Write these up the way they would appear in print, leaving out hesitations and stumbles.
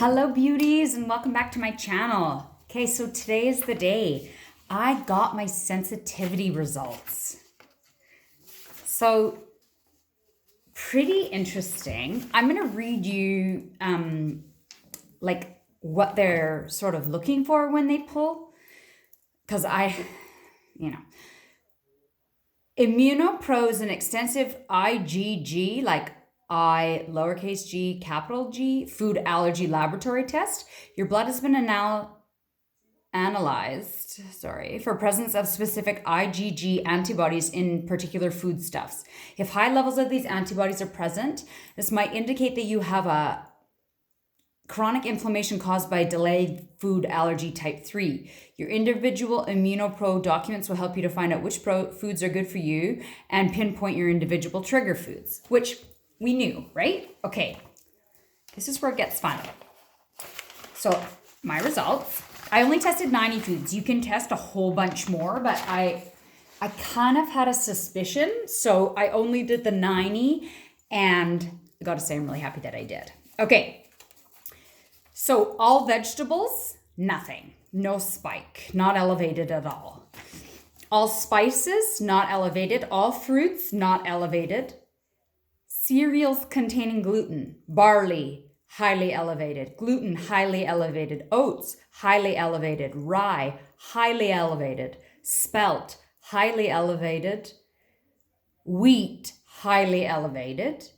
Hello beauties and welcome back to my channel. Okay, so today is the day. I got my sensitivity results. So pretty interesting. I'm going to read you like what they're sort of looking for when they pull, because Immunopro is an extensive IgG, like I lowercase g capital G, food allergy laboratory test. Your blood has been analyzed, for presence of specific IgG antibodies in particular foodstuffs. If high levels of these antibodies are present, this might indicate that you have a chronic inflammation caused by delayed food allergy type 3. Your individual Immunopro documents will help you to find out which foods are good for you and pinpoint your individual trigger foods, which we knew, right? Okay, this is where it gets fun. So my results, I only tested 90 foods. You can test a whole bunch more, but I kind of had a suspicion, so I only did the 90, and I gotta say I'm really happy that I did. Okay. So all vegetables, nothing, no spike, not elevated at all. All spices, not elevated. All fruits, not elevated. Cereals containing gluten, barley, highly elevated. Gluten, highly elevated. Oats, highly elevated. Rye, highly elevated. Spelt, highly elevated. Wheat, highly elevated.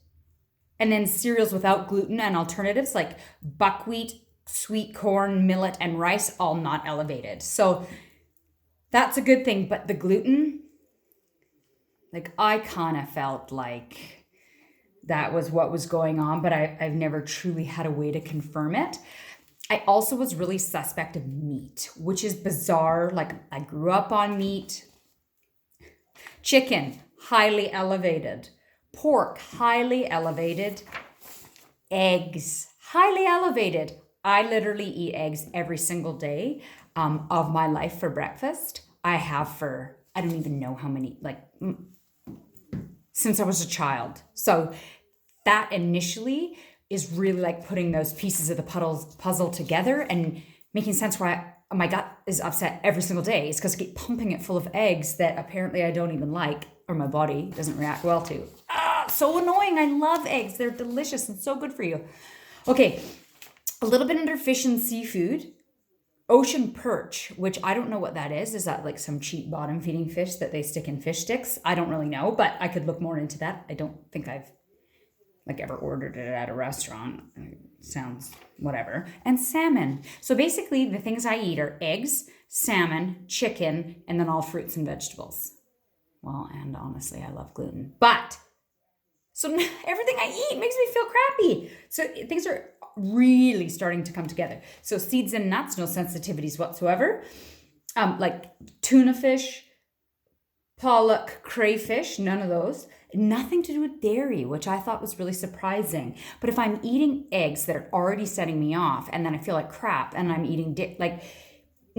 And then cereals without gluten and alternatives like buckwheat, sweet corn, millet, and rice, all not elevated. So that's a good thing. But the gluten, like I kind of felt like that was what was going on, but I've never truly had a way to confirm it. I also was really suspect of meat, which is bizarre. Like I grew up on meat. Chicken, highly elevated. Pork, highly elevated. Eggs, highly elevated. I literally eat eggs every single day of my life for breakfast. I have for, I don't even know how many, since I was a child. So that initially is really like putting those pieces of the puzzle together and making sense why my gut is upset every single day. It's because I keep pumping it full of eggs that apparently I don't even like, or my body doesn't react well to. So annoying. I love eggs. They're delicious and so good for you. Okay, a little bit under fish and seafood. Ocean perch, which I don't know what that is. Is that like some cheap bottom feeding fish that they stick in fish sticks? I don't really know, but I could look more into that. I don't think I've ever ordered it at a restaurant. It sounds whatever. And salmon. So basically the things I eat are eggs, salmon, chicken, and then all fruits and vegetables. Well, and honestly, I love gluten. But so everything I eat makes me feel crappy. So things are really starting to come together. So seeds and nuts, no sensitivities whatsoever. Like tuna fish, pollock, crayfish, none of those. Nothing to do with dairy, which I thought was really surprising. But if I'm eating eggs that are already setting me off and then I feel like crap and I'm eating,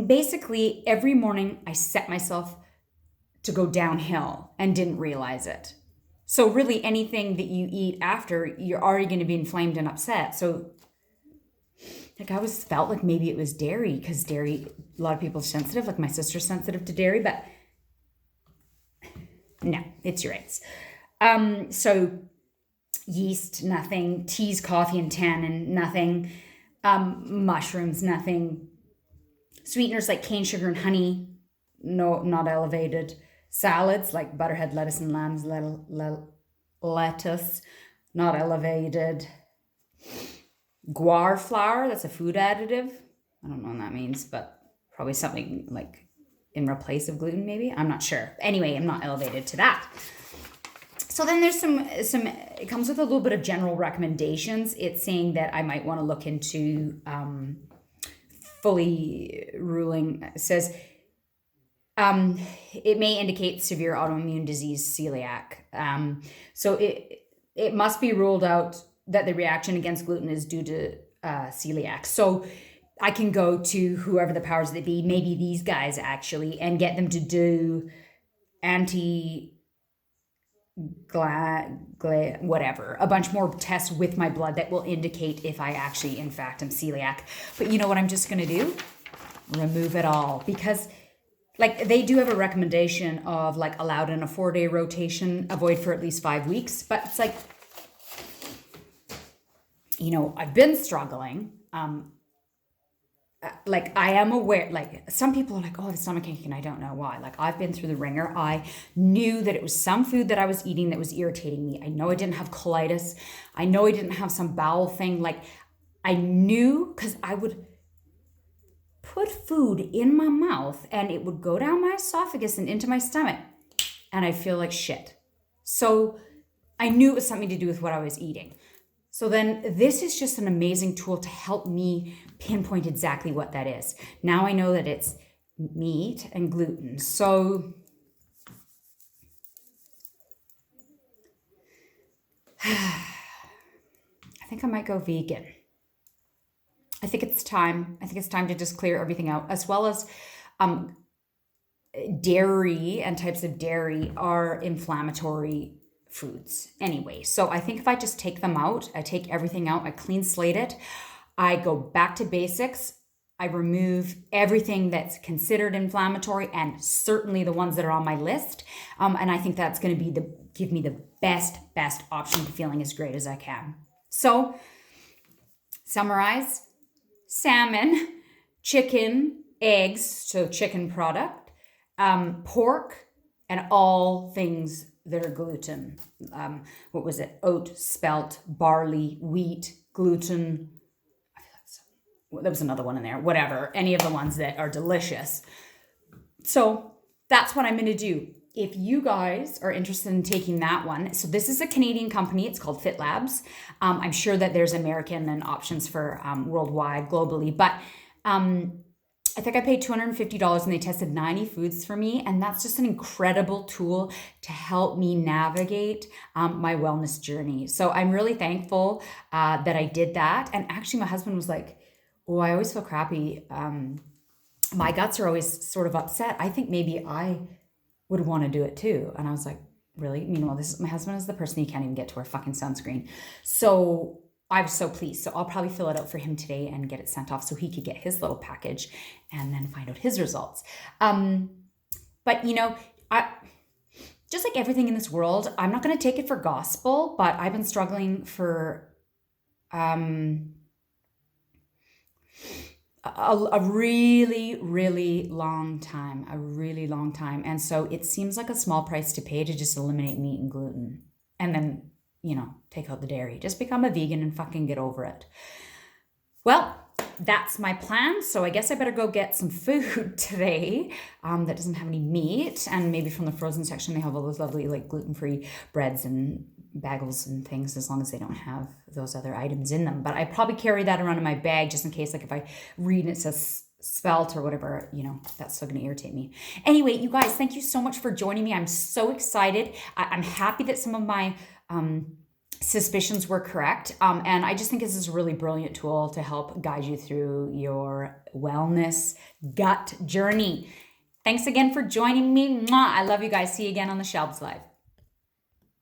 basically every morning I set myself to go downhill and didn't realize it. So really anything that you eat after, you're already going to be inflamed and upset. So I always felt like maybe it was dairy, because dairy, a lot of people are sensitive, like my sister's sensitive to dairy, but no, it's your eggs. So yeast, nothing. Teas, coffee, and tannin, nothing. Mushrooms, nothing. Sweeteners like cane sugar and honey, no, not elevated. Salads like butterhead, lettuce, and lamb's lettuce, not elevated. Guar flour, that's a food additive. I don't know what that means, but probably something like in replace of gluten, maybe. I'm not sure. Anyway, I'm not elevated to that. So then there's some, it comes with a little bit of general recommendations. It's saying that I might want to look into fully ruling. It says, it may indicate severe autoimmune disease, celiac. So it must be ruled out that the reaction against gluten is due to celiac. So I can go to whoever the powers that be, maybe these guys actually, and get them to do whatever, a bunch more tests with my blood that will indicate if I actually, in fact, am celiac. But you know what I'm just going to do? Remove it all, because like they do have a recommendation of like allowed in a 4-day rotation, avoid for at least 5 weeks. But it's like, you know, I've been struggling. Like I am aware, like some people are like, oh, the stomach ache, and I don't know why. Like I've been through the ringer. I knew that it was some food that I was eating that was irritating me. I know I didn't have colitis. I know I didn't have some bowel thing. Like I knew, because I would put food in my mouth and it would go down my esophagus and into my stomach, and I feel like shit. So I knew it was something to do with what I was eating. So then this is just an amazing tool to help me pinpoint exactly what that is. Now I know that it's meat and gluten. So I think I might go vegan. I think it's time. I think it's time to just clear everything out, as well as dairy and types of dairy are inflammatory foods anyway. So I think if I just take them out, I take everything out, I clean slate it, I go back to basics, I remove everything that's considered inflammatory and certainly the ones that are on my list. And I think that's going to be give me the best option to feeling as great as I can. So summarize: salmon, chicken, eggs, so chicken product, pork, and all things that are gluten. What was it? Oat, spelt, barley, wheat, gluten. There was another one in there. Whatever. Any of the ones that are delicious. So that's what I'm going to do. If you guys are interested in taking that one, so this is a Canadian company. It's called Fit Labs. I'm sure that there's American and options for worldwide, globally. But I think I paid $250 and they tested 90 foods for me. And that's just an incredible tool to help me navigate my wellness journey. So I'm really thankful that I did that. And actually my husband was like, oh, I always feel crappy. My guts are always sort of upset. I think maybe I would want to do it too. And I was like, really? Meanwhile, my husband is the person you can't even get to wear fucking sunscreen. So I was so pleased. So I'll probably fill it out for him today and get it sent off so he could get his little package and then find out his results. But you know, just like everything in this world, I'm not going to take it for gospel, but I've been struggling for a really long time, And so it seems like a small price to pay to just eliminate meat and gluten and then, you know, take out the dairy. Just become a vegan and fucking get over it. Well, that's my plan. So I guess I better go get some food today that doesn't have any meat. And maybe from the frozen section, they have all those lovely like gluten-free breads and bagels and things, as long as they don't have those other items in them. But I probably carry that around in my bag just in case, like if I read and it says spelt or whatever, you know, that's still going to irritate me. Anyway, you guys, thank you so much for joining me. I'm so excited. I'm happy that some of my suspicions were correct. And I just think this is a really brilliant tool to help guide you through your wellness gut journey. Thanks again for joining me. Mwah. I love you guys. See you again on the Shelbs Live.